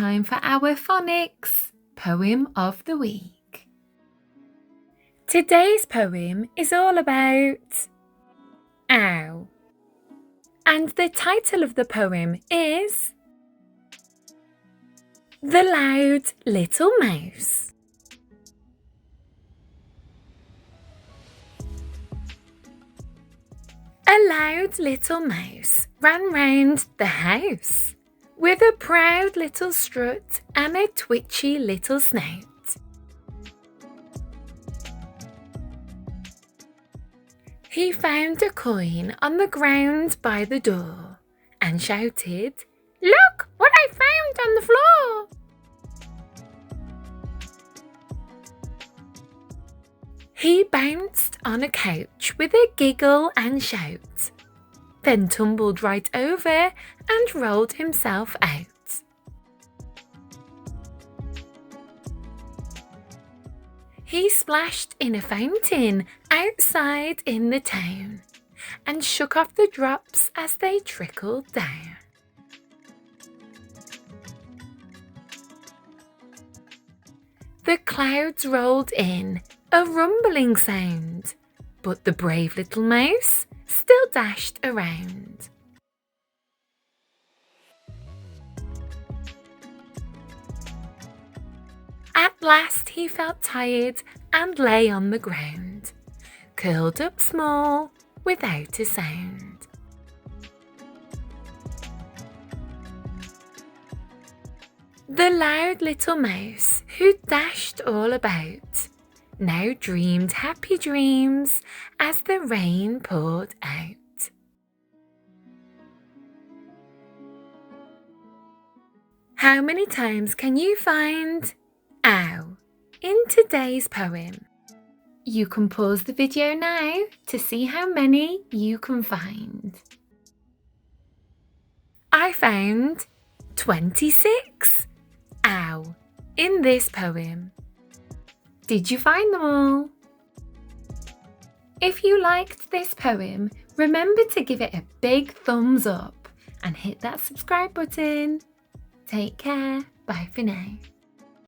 time for our phonics poem of the week. Today's poem is all about ow, and the title of the poem is The Loud Little Mouse. A loud little mouse ran round the house with a proud little strut and a twitchy little snout. He found a coin on the ground by the door and shouted, "Look what I found on the floor!" He bounced on a couch with a giggle and shout, then tumbled right over and rolled himself out. He splashed in a fountain outside in the town and shook off the drops as they trickled down. The clouds rolled in, a rumbling sound, but the brave little mouse still dashed around. At last he felt tired and lay on the ground, curled up small without a sound. The loud little mouse who dashed all about now dreamed happy dreams as the rain poured out. How many times can you find ow in today's poem? You can pause the video now to see how many you can find. I found 26 ow in this poem. Did you find them all? If you liked this poem, remember to give it a big thumbs up and hit that subscribe button. Take care. Bye for now.